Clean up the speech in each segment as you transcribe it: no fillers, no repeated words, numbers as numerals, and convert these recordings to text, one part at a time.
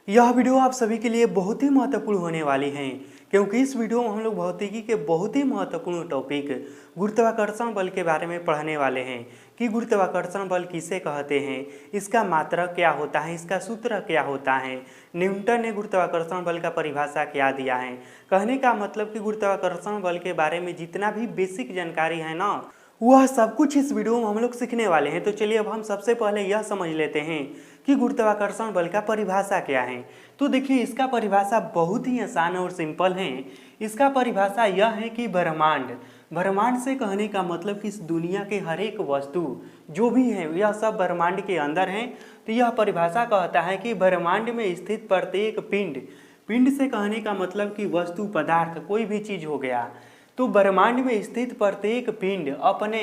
यह वीडियो आप सभी के लिए बहुत ही महत्वपूर्ण होने वाली है, क्योंकि इस वीडियो में हम लोग भौतिकी के बहुत ही महत्वपूर्ण टॉपिक गुरुत्वाकर्षण बल के बारे में पढ़ने वाले हैं कि गुरुत्वाकर्षण बल किसे कहते हैं, इसका मात्रक क्या होता है, इसका सूत्र क्या होता है, न्यूटन ने गुरुत्वाकर्षण बल का परिभाषा क्या दिया है। कहने का मतलब कि गुरुत्वाकर्षण बल के बारे में जितना भी बेसिक जानकारी है ना, वह सब कुछ इस वीडियो में हम लोग सीखने वाले हैं। तो चलिए अब हम सबसे पहले यह समझ लेते हैं कि गुरुत्वाकर्षण बल का परिभाषा क्या है। तो देखिए, इसका परिभाषा बहुत ही आसान और सिंपल है। इसका परिभाषा यह है कि ब्रह्मांड से कहने का मतलब कि इस दुनिया के हर एक वस्तु जो भी है यह सब ब्रह्मांड के अंदर है। तो यह परिभाषा कहता है कि ब्रह्मांड में स्थित प्रत्येक पिंड से कहने का मतलब कि वस्तु, पदार्थ, कोई भी चीज हो गया। तो ब्रह्मांड में स्थित प्रत्येक पिंड अपने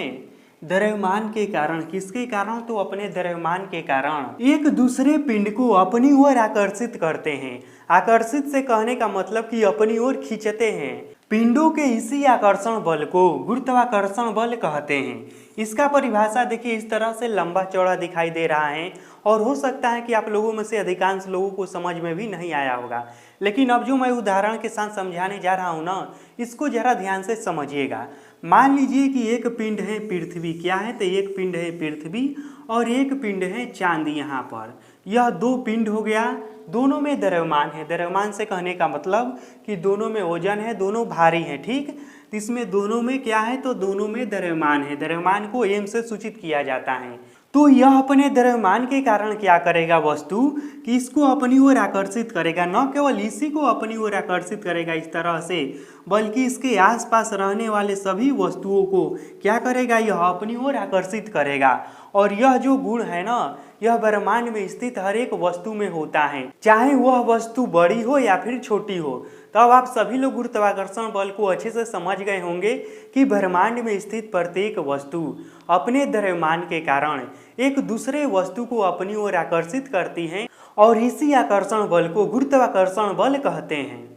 द्रव्यमान के कारण, किसके कारण, तो अपने द्रव्यमान के कारण एक दूसरे पिंड को अपनी ओर आकर्षित करते हैं। आकर्षित से कहने का मतलब कि अपनी ओर खींचते हैं। पिंडों के इसी आकर्षण बल को गुरुत्वाकर्षण बल कहते हैं। इसका परिभाषा देखिए इस तरह से लंबा चौड़ा दिखाई दे रहा है और हो सकता है कि आप लोगों में से अधिकांश लोगों को समझ में भी नहीं आया होगा, लेकिन अब जो मैं उदाहरण के साथ समझाने जा रहा हूँ ना, इसको जरा ध्यान से समझिएगा। मान लीजिए कि एक पिंड है पृथ्वी, क्या है, तो एक पिंड है पृथ्वी और एक पिंड है चांद। यहाँ पर यह दो पिंड हो गया, दोनों में द्रव्यमान है। द्रव्यमान से कहने का मतलब कि दोनों में वजन है, दोनों भारी हैं, ठीक। इसमें दोनों में क्या है, तो दोनों में द्रव्यमान है। द्रव्यमान को m से सूचित किया जाता है। तो यह अपने द्रव्यमान के कारण क्या करेगा वस्तु, कि इसको अपनी ओर आकर्षित करेगा। न केवल इसी को अपनी ओर आकर्षित करेगा इस तरह से, बल्कि इसके आसपास रहने वाले सभी वस्तुओं को क्या करेगा, यह अपनी ओर आकर्षित करेगा। और यह जो गुण है ना, यह ब्रह्मांड में स्थित हर एक वस्तु में होता है, चाहे वह वस्तु बड़ी हो या फिर छोटी हो। तो अब आप सभी लोग गुरुत्वाकर्षण बल को अच्छे से समझ गए होंगे कि ब्रह्मांड में स्थित प्रत्येक वस्तु अपने द्रव्यमान के कारण एक दूसरे वस्तु को अपनी ओर आकर्षित करती है और इसी आकर्षण बल को गुरुत्वाकर्षण बल कहते हैं।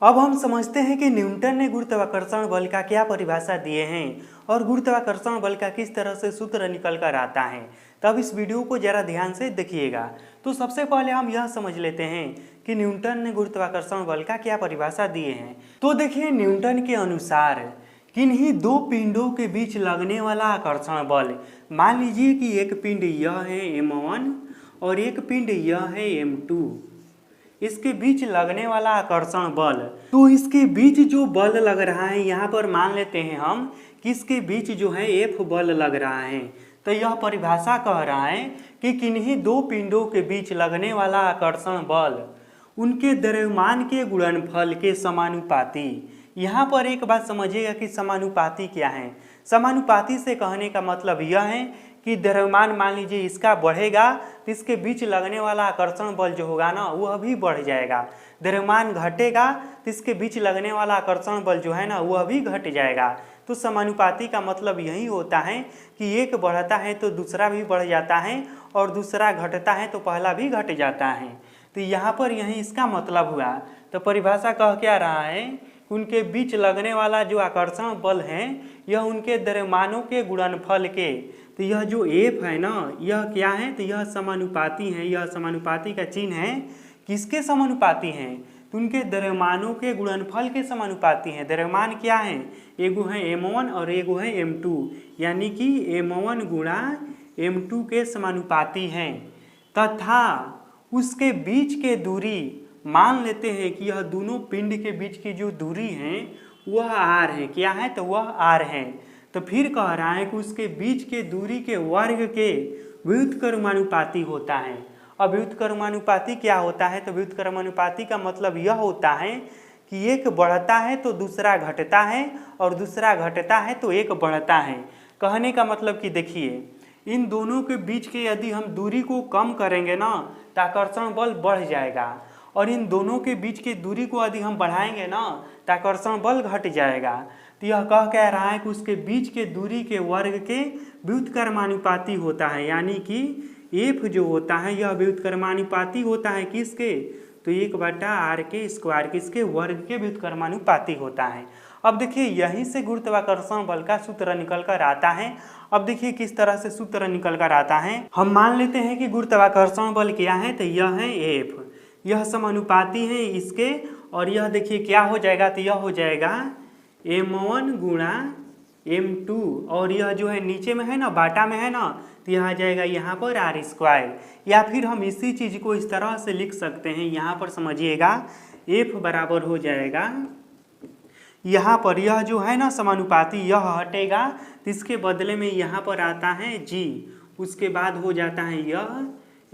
अब हम समझते हैं कि न्यूटन ने गुरुत्वाकर्षण बल का क्या परिभाषा दिए हैं और गुरुत्वाकर्षण बल का किस तरह से सूत्र निकल कर आता है। तब इस वीडियो को जरा ध्यान से देखिएगा। तो सबसे पहले हम यह समझ लेते हैं कि न्यूटन ने गुरुत्वाकर्षण बल का क्या परिभाषा दिए हैं। तो देखिए, न्यूटन के अनुसार किन्हीं दो पिंडों के बीच लगने वाला आकर्षण बल, मान लीजिए कि एक पिंड यह है m1 और एक पिंड यह है m2, इसके बीच लगने वाला आकर्षण बल, तो इसके बीच जो बल लग रहा है, यहाँ पर मान लेते हैं हम कि इसके बीच जो है F बल लग रहा है। तो यह परिभाषा कह रहा है कि किन्हीं दो पिंडों के बीच लगने वाला आकर्षण बल उनके द्रव्यमान के गुणनफल के समानुपाती। यहाँ पर एक बात समझिएगा कि समानुपाती क्या है। समानुपाती से कहने का मतलब यह है कि द्रव्यमान मान लीजिए इसका बढ़ेगा तो इसके बीच लगने वाला आकर्षण बल जो होगा ना, वह भी बढ़ जाएगा। द्रव्यमान घटेगा तो इसके बीच लगने वाला आकर्षण बल जो है ना, वह भी घट जाएगा। तो समानुपाती का मतलब यही होता है कि एक बढ़ता है तो दूसरा भी बढ़ जाता है और दूसरा घटता है तो पहला भी घट जाता है। तो यहाँ पर यही इसका मतलब हुआ। तो परिभाषा कह क्या रहा है, उनके बीच लगने वाला जो आकर्षण बल है यह उनके द्रव्यमानों के गुणनफल के, तो यह जो F है ना, यह क्या है, तो यह समानुपाती है। यह समानुपाती का चिन्ह है, किसके समानुपाती हैं, तो उनके द्रव्यमानों के गुणनफल के समानुपाती हैं। द्रव्यमान क्या है, एगो है m1 और एगो है m2, यानी कि m1 गुणा m2 के समानुपाती हैं। तथा उसके बीच के दूरी, मान लेते हैं कि यह दोनों पिंड के बीच की जो दूरी है वह r है। क्या है, तो वह r है। तो फिर कह रहा है कि उसके बीच के दूरी के वर्ग के व्युत्क्रमानुपाती होता है। अब व्युत्क्रमानुपाती क्या होता है, तो व्युत्क्रमानुपाती का मतलब यह होता है कि एक बढ़ता है तो दूसरा घटता है और दूसरा घटता है तो एक बढ़ता है। कहने का मतलब कि देखिए, इन दोनों के बीच के यदि हम दूरी को कम करेंगे ना, तो आकर्षण बल बढ़ जाएगा, और इन दोनों के बीच की दूरी को यदि हम बढ़ाएंगे ना, तो आकर्षण बल घट जाएगा। तो यह कह रहा है कि उसके बीच के दूरी के वर्ग के व्युत्क्रमानुपाती होता है, यानी कि F जो होता है यह व्युत्क्रमानुपाती होता है किसके, तो 1/r के स्क्वायर, किसके, वर्ग के व्युत्क्रमानुपाती होता है। अब देखिए, यहीं से गुरुत्वाकर्षण बल का सूत्र निकल कर आता है। अब देखिए किस तरह से सूत्र निकल कर आता है। हम मान लेते हैं कि गुरुत्वाकर्षण बल क्या है, तो यह है F। यह समानुपाती है इसके, और यह देखिए क्या हो जाएगा, तो यह हो जाएगा m1 गुणा m2, और यह जो है नीचे में है ना, बाटा में है ना, तो यह आ जाएगा यहाँ पर आर स्क्वायर। या फिर हम इसी चीज़ को इस तरह से लिख सकते हैं, यहाँ पर समझिएगा f बराबर हो जाएगा, यहाँ पर यह जो है ना समानुपाती यह हटेगा, तो इसके बदले में यहाँ पर आता है g, उसके बाद हो जाता है यह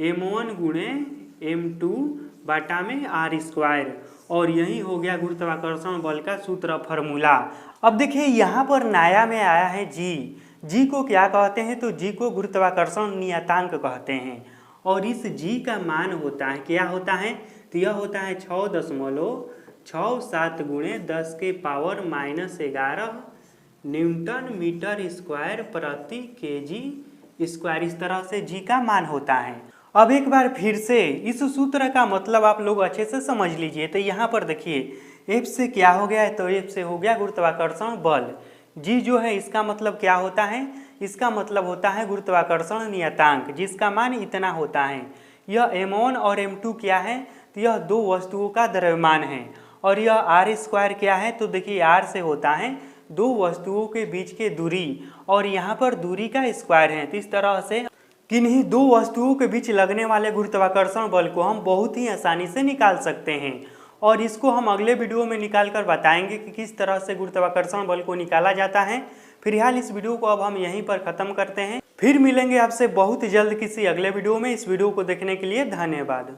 m1 गुणे m2 बाटा में आर स्क्वायर, और यही हो गया गुरुत्वाकर्षण बल का सूत्र फॉर्मूला। अब देखिए यहाँ पर नया में आया है जी को क्या कहते हैं, तो जी को गुरुत्वाकर्षण नियतांक कहते हैं, और इस जी का मान होता है, क्या होता है, तो यह होता है 6.67 गुणे 10 के पावर -11 न्यूटन मीटर स्क्वायर प्रति केजी स्क्वायर। इस तरह से जी का मान होता है। अब एक बार फिर से इस सूत्र का मतलब आप लोग अच्छे से समझ लीजिए। तो यहाँ पर देखिए F से क्या हो गया है, तो F से हो गया गुरुत्वाकर्षण बल। G जो है इसका मतलब क्या होता है, इसका मतलब होता है गुरुत्वाकर्षण नियतांक, जिसका मान इतना होता है। यह m1 और m2 क्या है, तो यह दो वस्तुओं का द्रव्यमान है, और यह आर स्क्वायर क्या है, तो देखिए आर से होता है दो वस्तुओं के बीच के दूरी, और यहाँ पर दूरी का स्क्वायर है। तो इस तरह से किन्हीं दो वस्तुओं के बीच लगने वाले गुरुत्वाकर्षण बल को हम बहुत ही आसानी से निकाल सकते हैं, और इसको हम अगले वीडियो में निकाल कर बताएंगे कि किस तरह से गुरुत्वाकर्षण बल को निकाला जाता है। फिलहाल इस वीडियो को अब हम यहीं पर ख़त्म करते हैं, फिर मिलेंगे आपसे बहुत जल्द किसी अगले वीडियो में। इस वीडियो को देखने के लिए धन्यवाद।